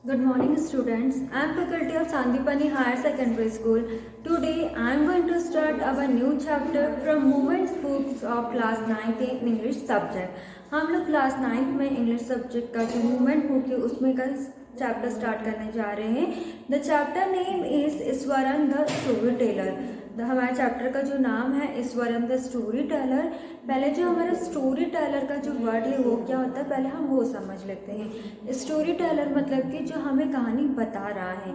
Good morning, students. I am faculty of Sandipani Higher Secondary School. Today, I am going to start our new chapter from Movements books of class 9th in English subject. हम लोग class 9th में English subject का जो movement book है उसमें का chapter start करने जा रहे हैं. The chapter name is Eswaran the story Taylor. हमारे चैप्टर का जो नाम है ईश्वरन द स्टोरी टेलर. पहले जो हमारा स्टोरी टेलर का जो वर्ड है वो क्या होता है, पहले हम वो समझ लेते हैं. स्टोरी टेलर मतलब कि जो हमें कहानी बता रहा है.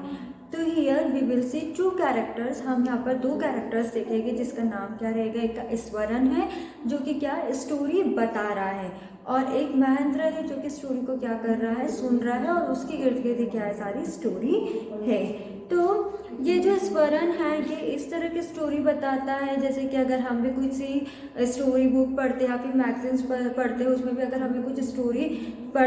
तो here we will see two characters. हम यहाँ पर दो कैरेक्टर्स देखेंगे जिसका नाम क्या रहेगा. एक का ईश्वरन है जो कि क्या स्टोरी बता रहा है, और एक महेंद्र है जो कि स्टोरी को क्या कर रहा है, सुन रहा है, और उसकी गिर्द गिर्द क्या है, सारी स्टोरी है. तो ये जो ईश्वरन है ये इस तरह की स्टोरी बताता है जैसे कि अगर हम भी कुछ सी स्टोरी बुक पढ़ते हैं या फिर मैगजीन्स पढ़ते हैं, उसमें भी अगर हमें कुछ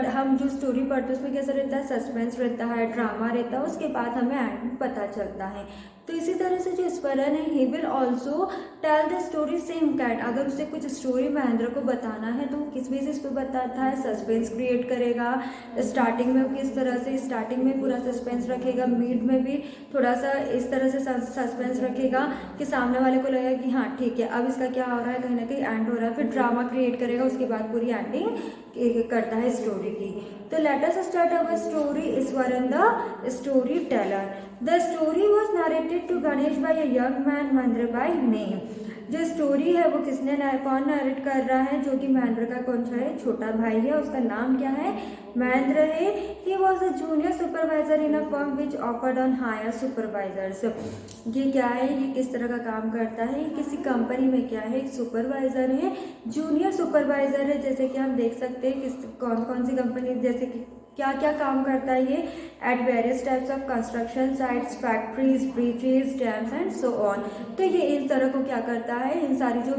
हम जो स्टोरी पढ़ते हैं उसमें कैसा रहता है, सस्पेंस रहता है, ड्रामा रहता है, उसके बाद हमें एंड पता चलता है. तो इसी तरह से जो ईश्वरन है he will also tell the story same cat. अगर उसे कुछ स्टोरी महेंद्र को बताना है तो वो किस बेसिस पे बताता है, सस्पेंस क्रिएट करेगा. स्टार्टिंग में किस तरह से, स्टार्टिंग में पूरा सस्पेंस रखेगा, मिड में भी थोड़ा सा इस तरह से सस्पेंस रखेगा कि सामने वाले को लगेगा कि हाँ ठीक है अब इसका क्या हो रहा है, कहीं ना कहीं एंड हो रहा है, फिर ड्रामा क्रिएट करेगा, उसके बाद पूरी एंडिंग करता है स्टोरी की. तो let us start our story Iswaran the story teller. The story was narrated to Ganesh by a young man Mahendra by name. जो स्टोरी है वो कौन नरेट कर रहा है, जो कि महेंद्र का कौन सा है, छोटा भाई है, उसका नाम क्या है, महेंद्र है. He was a junior supervisor in a firm which offered on hire supervisors. ये क्या है, ये किस तरह का काम करता है, किसी कंपनी में क्या है, एक सुपरवाइजर है, जूनियर सुपरवाइजर है. जैसे कि हम देख सकते हैं कौन कौन सी कंपनी, जैसे कि क्या क्या काम करता है ये, at various types of construction sites, factories, bridges, dams and so on. तो ये इस तरह को क्या करता है, इन सारी जो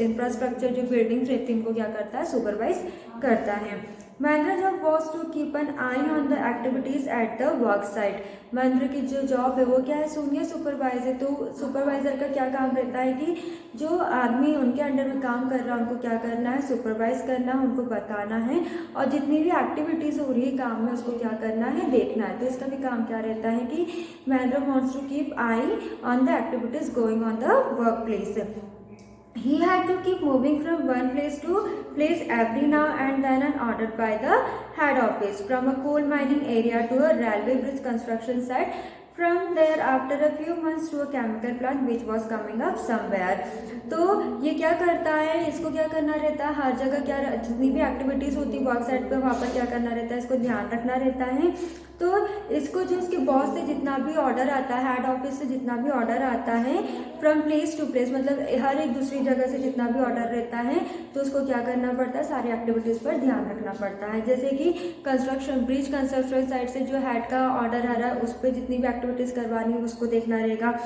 इंफ्रास्ट्रक्चर जो बिल्डिंग्स रहती हैं इनको क्या करता है, सुपरवाइज करता है. Mahendra job was to keep an eye on the activities at the work site. Mahendra की जो जॉब है वो क्या है, जूनियर सुपरवाइजर. तो सुपरवाइजर का क्या काम रहता है कि जो आदमी उनके अंडर में काम कर रहा है उनको क्या करना है, सुपरवाइज करना है, उनको बताना है, और जितनी भी एक्टिविटीज हो रही है काम में उसको क्या करना है, देखना है. तो इसका भी काम क्या रहता है कि Mahendra wants to keep eye on the activities going on the work place. He had to keep moving from one place to place every now and then and ordered by the head office, from a coal mining area to a railway bridge construction site, from there after a few months to a chemical plant which was coming up somewhere. तो ये क्या करता है, इसको क्या करना रहता है, हर जगह क्या जितनी भी एक्टिविटीज़ होती है वर्क साइट पे वहाँ पर क्या करना रहता है, इसको ध्यान रखना रहता है. तो इसको जो इसके बॉस से जितना भी ऑर्डर आता है, हेड ऑफिस से जितना भी ऑर्डर आता है, फ्रॉम प्लेस टू प्लेस मतलब हर एक दूसरी जगह से जितना भी ऑर्डर रहता है तो उसको क्या करना पड़ता है, सारी एक्टिविटीज़ पर ध्यान रखना पड़ता है. जैसे कि ब्रिज कंस्ट्रक्शन साइट से जो हेड का ऑर्डर आ रहा है उस पर जितनी भी एक्टिविटीज़ करवानी है उसको देखना रहेगा.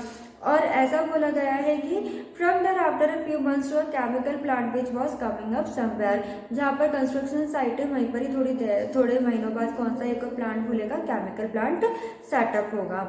और ऐसा बोला गया है कि from thereafter a few months to a chemical plant which was coming up somewhere. जहाँ पर कंस्ट्रक्शन साइट है वहीं पर ही थोड़े महीनों बाद कौन सा एक प्लांट खुलेगा, केमिकल प्लांट सेटअप होगा.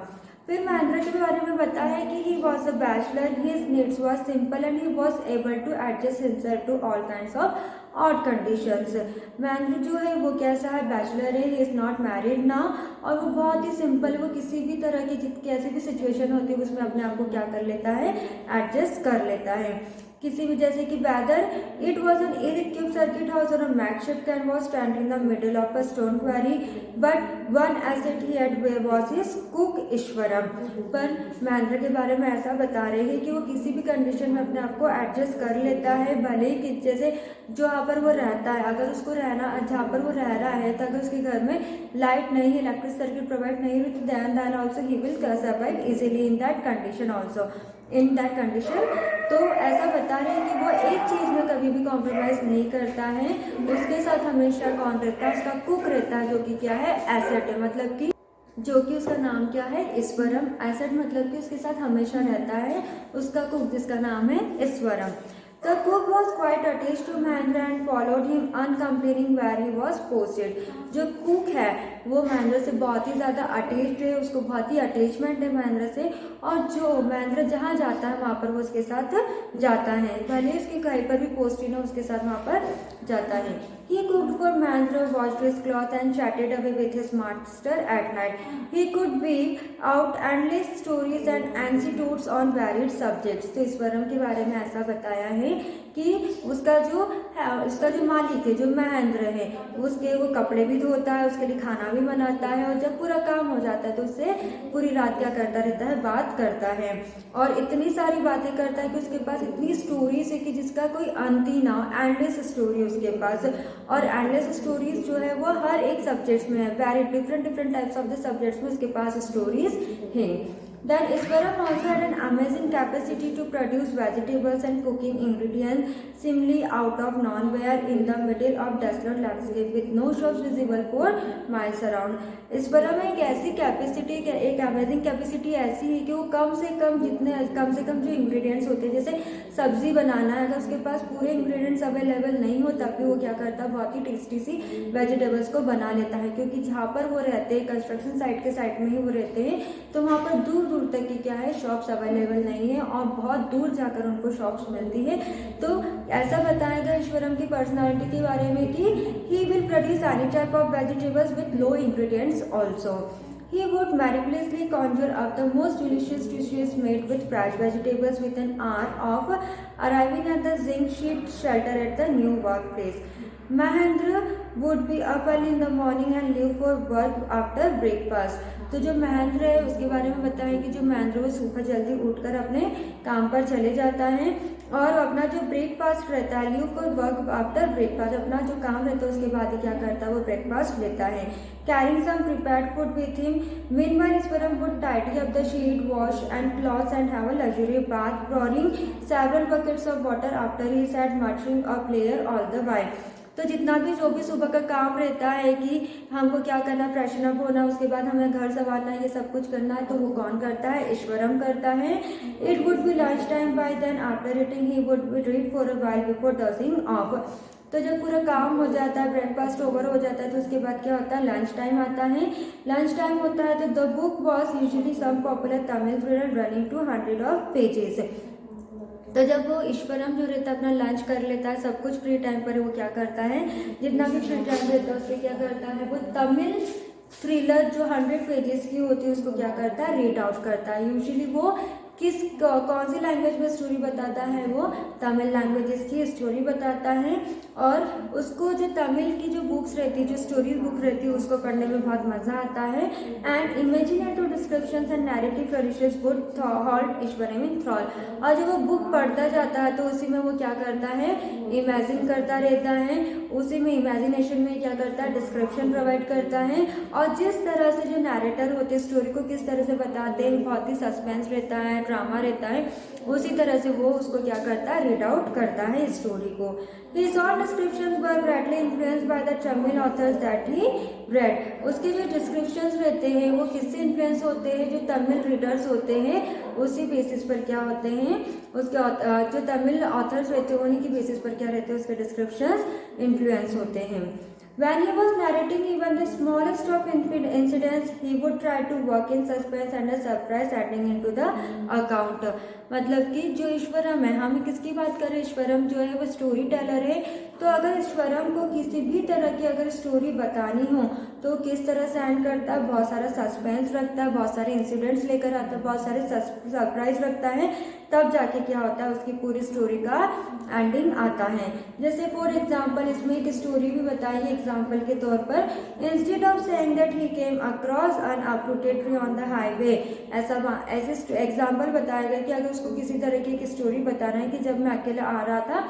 फिर महेंद्र के बारे में बताया है कि he was a bachelor, his needs was simple and he was able to adjust himself to all kinds of odd conditions. Mahendra जो है वो कैसा है, बैचलर है, ही इज़ नॉट मैरिड ना, और वो बहुत ही सिंपल, वो किसी भी तरह की कैसी भी सिचुएशन होती है उसमें अपने आप को क्या कर लेता है, एडजस्ट कर लेता है. किसी भी, जैसे कि whether it was an ill equipped circuit house और a makeshift can was stand in the middle of a stone quarry, but one asset he had was his cook Eshwaram. पर महेंद्र के बारे में ऐसा बता रहे हैं कि वो किसी भी कंडीशन में अपने आप को एडजस्ट कर लेता है, भले ही कि जैसे जहाँ पर वो रहता है, अगर उसको जहाँ पर वो रह रहा है तो अगर उसके घर में लाइट नहीं है, इलेक्ट्रिक सर्किट प्रोवाइड नहीं हुई, तो then also he will survive easily in that condition also in that condition. तो ऐसा बता रहे हैं कि वो एक चीज़ में कभी भी कॉम्प्रोमाइज़ नहीं करता है. उसके साथ हमेशा कौन रहता है, उसका कुक रहता है, जो कि क्या है, एसेट है, मतलब कि जो कि उसका नाम क्या है, ईश्वरम. एसेट मतलब कि उसके साथ हमेशा रहता है उसका कुक जिसका नाम है ईश्वरम. The cook was quite attached to Mahendra and followed him uncomplaining where he was posted. जो कुक है वो महेंद्र से बहुत ही ज़्यादा अटैच्ड है, उसको बहुत ही अटैचमेंट है महेंद्र से, और जो महेंद्र जहाँ जाता है वहाँ पर वो उसके साथ जाता है, भले उसके कहीं पर भी पोस्टिंग है उसके साथ वहाँ पर जाता है. He cooked for Mahendra, washed his clothes and chatted away with his master at night. He could weave out endless stories and anecdotes on varied subjects. तो ईश्वरम के बारे में ऐसा बताया है कि उसका जो मालिक है, जो महेंद्र है, उसके वो कपड़े भी धोता है, उसके लिए खाना भी बनाता है, और जब पूरा काम हो जाता है तो उससे पूरी रात क्या करता रहता है, बात करता है, और इतनी सारी बातें करता है कि उसके पास इतनी स्टोरीज है कि जिसका कोई अंत ही ना हो। एंडलेस स्टोरी उसके पास, और एंडलेस स्टोरीज जो है वो हर एक सब्जेक्ट्स में है, very different types of the subjects में उसके पास स्टोरीज हैं। Then Iswaram also had an amazing capacity to produce vegetables and cooking ingredients seemingly out of nowhere in the middle of desolate landscape with no shops visible for miles around. Iswaram में एक ऐसी capacity, एक amazing capacity ऐसी है कि वो कम से कम जो इंग्रेडिएंट्स होते हैं, जैसे सब्जी बनाना है, अगर उसके पास पूरे इंग्रेडिएंट्स अवेलेबल नहीं हो तब भी वो क्या करता है, बहुत ही टेस्टी सी वेजिटेबल्स को बना लेता है, क्योंकि जहाँ पर वो रहते हैं कंस्ट्रक्शन साइट के साइड में ही वो रहते हैं, तो वहाँ पर दूर तक की क्या है, शॉप्स अवेलेबल नहीं है, और बहुत दूर जाकर उनको शॉप्स मिलती है। तो ऐसा बताया गया ईश्वरम की पर्सनालिटी के बारे में कि he will produce any type of vegetables with low ingredients also. He would miraculously conjure up the most delicious dishes made with fresh vegetables within an hour of arriving at the zinc sheet shelter at the new workplace. Mahendra would be up early in the morning and leave for work after breakfast. तो जो महेंद्र है उसके बारे में बताया कि जो महेंद्र वो सुबह जल्दी उठकर अपने काम पर चले जाता है, और अपना जो ब्रेकफास्ट रहता है, leave for work after breakfast, अपना जो काम रहता है उसके बाद ही क्या करता है, वो ब्रेकफास्ट लेता है. Carrying some prepared food with him, meanwhile Iswaram would tidy up the sheet, wash and clothes and have a luxury bath, pouring several buckets of water after he sat muttering a prayer all the while. तो जितना भी जो भी सुबह का काम रहता है कि हमको क्या करना, फ्रेशन अप होना, उसके बाद हमें घर संभालना, ये सब कुछ करना है, तो वो कौन करता है, ईश्वरम करता है. It would be lunch time by then, after eating he would be read for a while before dozing off. तो जब पूरा काम हो जाता है, ब्रेकफास्ट ओवर हो जाता है, तो उसके बाद क्या होता है, लंच टाइम आता है. लंच टाइम होता है तो the book was usually some popular Tamil thriller running to 100 of pages. तो जब वो ईश्वरम जो रहता है अपना लंच कर लेता है, सब कुछ फ्री टाइम पर वो क्या करता है, जितना भी फ्री टाइम रहता है उसमें क्या करता है, वो तमिल थ्रिलर जो 100 पेजेस की होती है उसको क्या करता है, रीड आउट करता है. यूजुअली वो कौन सी लैंग्वेज में स्टोरी बताता है, वो तमिल लैंग्वेजेस की स्टोरी बताता है, और उसको जो तमिल की जो बुक्स रहती है, जो स्टोरी बुक रहती है, उसको पढ़ने में बहुत मज़ा आता है. And imaginative descriptions and narrative traditions would hold Iswaran in thrall. और जब वो बुक पढ़ता जाता है तो उसी में वो क्या करता है, इमेजिन करता रहता है, उसी में इमेजिनेशन में क्या करता है, डिस्क्रिप्शन प्रोवाइड करता है, और जिस तरह से जो नैरेटर होते हैं स्टोरी को किस तरह से बताते हैं, बहुत ही सस्पेंस रहता है, ड्रामा रहता है, उसी तरह से वो उसको क्या करता है, रीड आउट करता है स्टोरी को. His own descriptions were greatly influenced by the Tamil authors that he read. उसके जो डिस्क्रिप्शंस रहते हैं वो किससे इन्फ्लुएंस होते हैं, जो तमिल रीडर्स होते हैं उसी बेसिस पर क्या होते हैं, उसके जो तमिल ऑथर्स रहते हैं उन्हीं की बेसिस पर क्या रहते हैं, उसके डिस्क्रिप्शंस इन्फ्लुएंस होते हैं. When he was narrating even the smallest of incidents, he would try to work in suspense and a surprise ending into the account. मतलब कि जो ईश्वरम है, हम किसकी बात करें, ईश्वरम जो है वो स्टोरी टेलर है. तो अगर ईश्वरम को किसी भी तरह की अगर स्टोरी बतानी हो तो किस तरह से एंड करता है, बहुत सारा सस्पेंस रखता है, बहुत सारे इंसिडेंट्स लेकर आता है, बहुत सारे सरप्राइज रखता है, तब जाके क्या होता है, उसकी पूरी स्टोरी का एंडिंग आता है. जैसे फॉर एग्जाम्पल इसमें एक स्टोरी भी बताई है एग्जाम्पल के तौर पर. Instead of saying that he came across N uprooted tree on the highway, ऐसे एग्जाम्पल बताया गया कि अगर उसको किसी तरह की एक स्टोरी बताना है कि जब मैं अकेला आ रहा था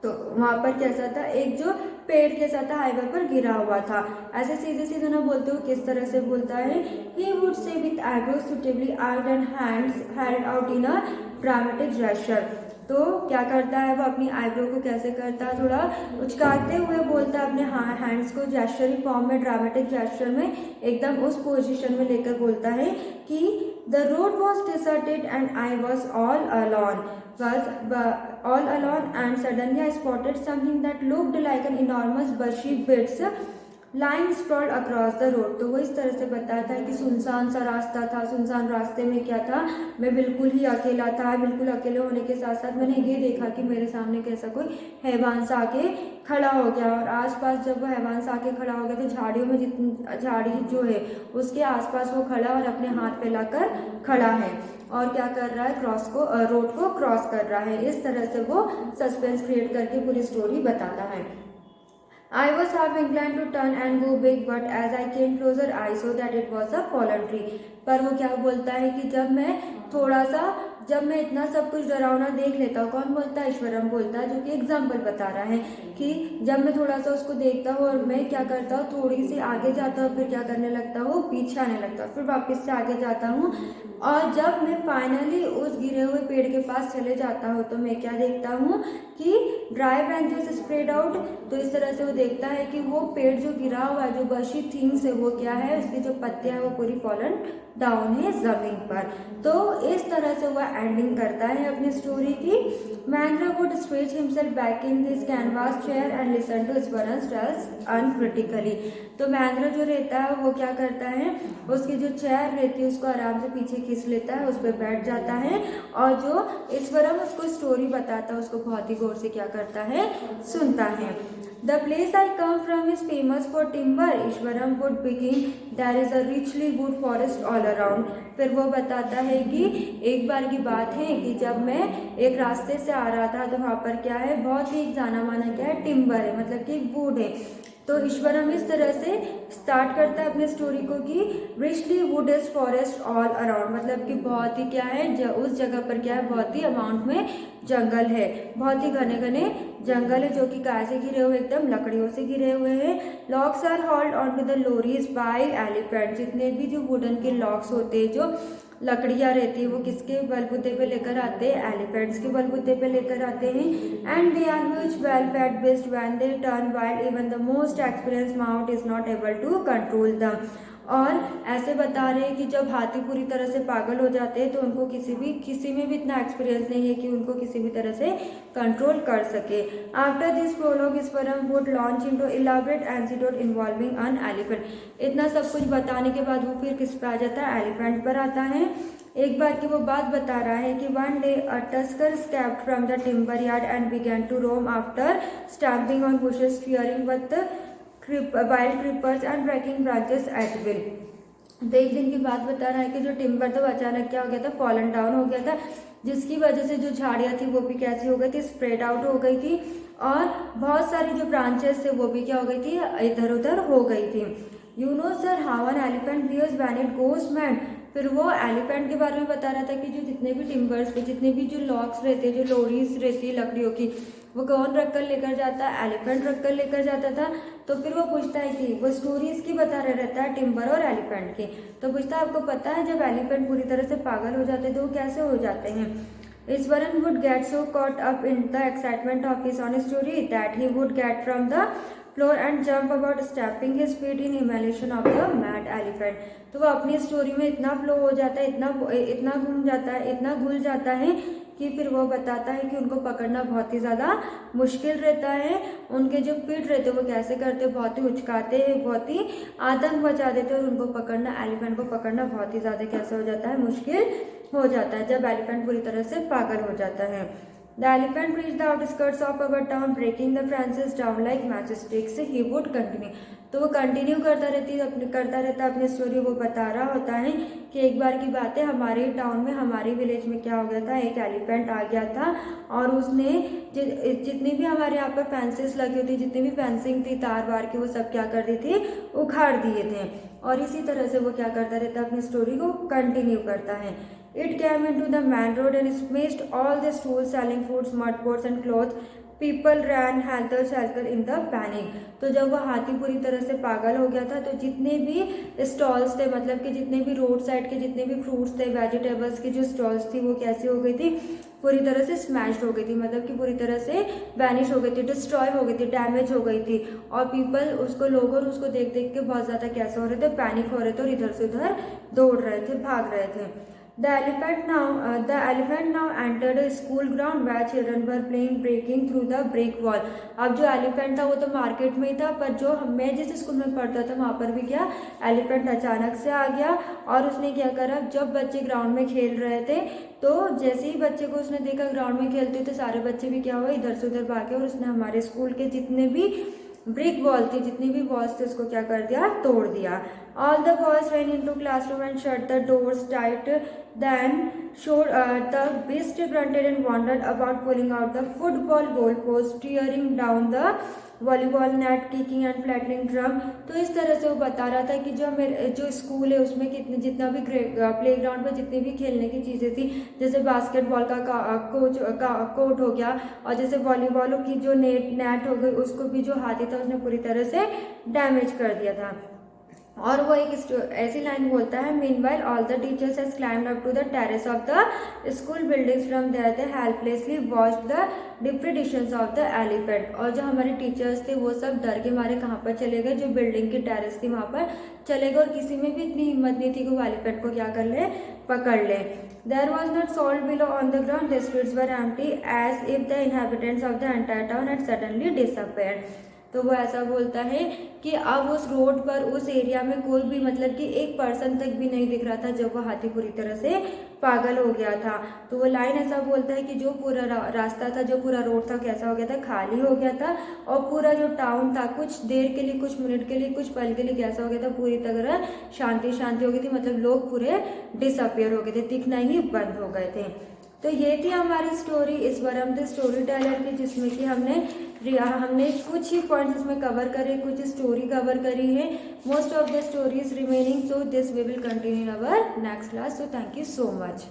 तो वहाँ पर कैसा था, एक जो पेड़ कैसा था हाईवे पर गिरा हुआ था. ऐसे सीधे सीधे ना बोलते हो, किस तरह से बोलता है, he would say with eyebrows suitably eyed and hands held out in a dramatic gesture. तो क्या करता है वो, अपनी आईब्रो को कैसे करता है, थोड़ा उचकाते हुए बोलता है, अपने हैंड्स को जेस्चरिंग फॉर्म में, ड्रामेटिक जेस्चर में एकदम उस पोजीशन में लेकर बोलता है कि the road was deserted and I was all alone and suddenly I spotted something that looked like an enormous bushy bits line sprawled across the road. तो वो इस तरह से बताता है कि सुनसान सा रास्ता था, सुनसान रास्ते में क्या था, मैं बिल्कुल ही अकेला था। बिल्कुल अकेले होने के साथ साथ मैंने ये देखा कि मेरे सामने कैसा कोई हैवान सा आके खड़ा हो गया, और आसपास जब वो हैवान सा आके खड़ा हो गया तो झाड़ियों में जितनी झाड़ी जो है उसके आसपास वो खड़ा और अपने हाथ फैलाकर खड़ा है और क्या कर रहा है, रोड को क्रॉस कर रहा है। इस तरह से वो सस्पेंस क्रिएट करके पूरी स्टोरी बताता है। I was half inclined to turn and go back, but as I came closer, I saw that it was a fallen tree. पर वो क्या बोलता है कि जब मैं इतना सब कुछ डरावना देख लेता हूँ, कौन बोलता है, ईश्वरम बोलता है, जो कि एग्जाम्पल बता रहा है कि जब मैं थोड़ा सा उसको देखता हूँ और मैं क्या करता हूँ, थोड़ी सी आगे जाता हूँ, फिर क्या करने लगता हूँ, पीछे आने लगता हूँ, फिर वापस से आगे जाता हूँ, और जब मैं फाइनली उस गिरे हुए पेड़ के पास चले जाता हूँ तो मैं क्या देखता हूँ कि ड्राई ब्रांचेस स्प्रेड आउट। तो इस तरह से वो देखता है कि वो पेड़ जो गिरा हुआ है, जो बशी थिंग्स है, वो क्या है, उसकी जो पत्तियां है वो पूरी फॉलन डाउन है जमीन पर। तो इस तरह से वह एंडिंग करता है अपनी स्टोरी की। Mahendra would stretch himself back in this canvas chair and listen to Iswaran's tales uncritically. तो महेंद्र जो रहता है वो क्या करता है, उसकी जो चेयर रहती है उसको आराम से पीछे खींच लेता है, उस पर बैठ जाता है, और जो ईश्वरम उसको स्टोरी बताता है उसको बहुत ही गौर से क्या करता है, सुनता है। The place I come from is famous for timber. Eshwaram would begin. There is a richly wood forest all around. फिर वो बताता है कि एक बार की बात है कि जब मैं एक रास्ते से आ रहा था तो वहाँ पर क्या है, बहुत ही जाना माना क्या है, टिम्बर है, मतलब कि वुड है। तो ईश्वरम इस तरह से स्टार्ट करता है अपने स्टोरी को कि richly would is forest all around, मतलब कि बहुत ही क्या है, उस जगह पर क्या है, बहुत ही अमाउंट में जंगल है, बहुत ही घने घने जंगल है, जो कि काय से घिरे हुए, एकदम लकड़ियों से घिरे हुए हैं। Logs are hauled on to the lorries by elephant. जितने भी जो वुडन के लॉक्स होते हैं, जो लकड़ियाँ रहती है, वो किसके बलबूते पे लेकर आते हैं, एलिफेंट्स के बलबूते पे लेकर आते हैं। And they are huge well fed beast when they turn wild, even the most experience mahout is not able to control them. और ऐसे बता रहे हैं कि जब हाथी पूरी तरह से पागल हो जाते हैं तो उनको किसी में भी इतना एक्सपीरियंस नहीं है कि उनको किसी भी तरह से कंट्रोल कर सके। After this prologue Iswaran would launch into elaborate anecdote involving an elephant. इतना सब कुछ बताने के बाद वो फिर किस पे आ जाता है, एलिफेंट पर आता है। एक बार की वो बात बता रहा है कि one day a tusker escaped from the timber yard and began to roam after stamping on bushes, fearing with wild creepers and breaking branches at will. तो एक दिन की बात बता रहा है कि जो टिम्बर था अचानक क्या हो गया था, फॉलन डाउन हो गया था, जिसकी वजह से जो झाड़ियाँ थी वो भी कैसी हो गई थी, स्प्रेड आउट हो गई थी, और बहुत सारी जो ब्रांचेस थे वो भी क्या हो गई थी, इधर उधर हो गई थी। You know sir how an elephant behaves when it goes mad. फिर वो एलिफेंट के बारे में बता रहा था कि जो जितने भी टिम्बर्स पे, जितने भी जो लॉक्स रहते, जो लोरीज रहती है लकड़ियों की, वो कौन रख कर लेकर जाता है, एलिफेंट रख कर लेकर जाता था। तो फिर वो पूछता है कि वो स्टोरी इसकी बता रहा रहता है, टिम्बर और एलिफेंट की। तो पूछता है आपको पता है जब एलिफेंट पूरी तरह से पागल हो जाते तो वो कैसे हो जाते हैं। Eswaran would get so caught up in the excitement of his own story that he would get from the floor and jump about, stamping his feet in emulation of the mad elephant। तो वो अपनी story में इतना flow हो जाता है, इतना घूम जाता है, इतना घुल जाता है कि फिर वो बताता है कि उनको पकड़ना बहुत ही ज़्यादा मुश्किल रहता है। उनके जो फीट रहते हैं वो कैसे करते हैं, बहुत ही उचकाते हैं, बहुत ही आतंक मचा देते हैं, और उनको पकड़ना, एलिफेंट को पकड़ना बहुत ही ज़्यादा कैसे हो जाता है, मुश्किल हो जाता है जब एलिफेंट पूरी तरह से पागल हो जाता है। The elephant reached the outskirts of our town, breaking the fences down like matchsticks. He would continue. तो वो कंटिन्यू करता रहता अपनी स्टोरी। वो बता रहा होता है कि एक बार की बात है, हमारे टाउन में, हमारे विलेज में क्या हो गया था, एक एलिफेंट आ गया था और उसने जितनी भी हमारे यहाँ पर फेंसेस लगी होती, जितनी भी फेंसिंग थी तार वार की, वो सब क्या कर दी थी, उखाड़ दिए थे। और इसी तरह से वो क्या करता रहता, अपनी स्टोरी को कंटिन्यू करता है। It came into the main road and smashed all the stools selling foods, mud pots and clothes. People ran helter-skelter in the panic। तो जब वह हाथी पूरी तरह से पागल हो गया था तो जितने भी स्टॉल्स थे, मतलब कि जितने भी रोड साइड के जितने भी फ्रूट्स थे, वेजिटेबल्स की जो स्टॉल्स थी, वो कैसी हो गई थी, पूरी तरह से स्मैश्ड हो गई थी, मतलब कि पूरी तरह से वैनिश हो गई थी, डिस्ट्रॉय हो गई थी, डैमेज हो गई थी। और लोग उसको देख देख के बहुत ज़्यादा कैसे हो रहे थे, पैनिक हो रहे थे और इधर से उधर दौड़ रहे थे, भाग रहे थे। The elephant now entered a school ground where children were playing breaking through the brick wall. अब जो एलिफेंट था वो तो मार्केट में ही था, पर जो मैं जिस स्कूल में पढ़ता था वहाँ पर भी क्या एलिफेंट अचानक से आ गया और उसने क्या करा, जब बच्चे ग्राउंड में खेल रहे थे तो जैसे ही बच्चे को उसने देखा ग्राउंड में खेलते तो सारे बच्चे भी क्या हुआ इधर से उधर भागे और उसने हमारे स्कूल के जितने भी ब्रिक वॉल थी, जितनी भी वॉल्स थे, उसको क्या कर दिया, तोड़ दिया. All the boys went into classroom and shut the doors tight. Then showed the beast grunted and wandered about, pulling out the football goalpost, tearing down the volleyball net, kicking and flattening drum. तो इस तरह से वो बता रहा था कि जो स्कूल है उसमें कितने जितना भी प्ले ग्राउंड पर जितनी भी खेलने की चीज़ें थी, जैसे बास्केटबॉल का कोर्ट हो गया और जैसे वॉलीबॉल की जो नेट हो गई उसको भी जो हाथी था उसने पूरी तरह से डैमेज कर दिया था. और वो एक ऐसी लाइन बोलता है, meanwhile all the teachers has climbed up to the terrace of the school buildings, from there they helplessly watched the depredations of the elephant. और जो हमारे टीचर्स थे वो सब डर के मारे कहाँ पर चले गए, जो बिल्डिंग की टेरेस थी वहाँ पर चले गए और किसी में भी इतनी हिम्मत नहीं थी कि वो एलिफेंट को क्या कर ले, पकड़ ले. There was not salt below on the ground. The streets were empty as if the inhabitants of the entire town had suddenly disappeared. तो वो ऐसा बोलता है कि अब उस रोड पर उस एरिया में कोई भी मतलब कि एक पर्सन तक भी नहीं दिख रहा था जब वो हाथी पूरी तरह से पागल हो गया था. तो वो लाइन ऐसा बोलता है कि जो पूरा रास्ता था, जो पूरा रोड था, कैसा हो गया था, खाली हो गया था और पूरा जो टाउन था कुछ देर के लिए, कुछ मिनट के लिए, कुछ पल के लिए कैसा हो गया था, पूरी तरह शांति हो गई थी. मतलब लोग पूरे डिसअपियर हो गए थे, दिखना ही बंद हो गए थे. तो ये थी हमारी स्टोरी इस वरम द स्टोरी टेलर की, जिसमें कि हमने कुछ ही पॉइंट्स इसमें कवर करे, कुछ स्टोरी कवर करी है. Most of the story is remaining, so this we will continue in our next class. So thank you so much.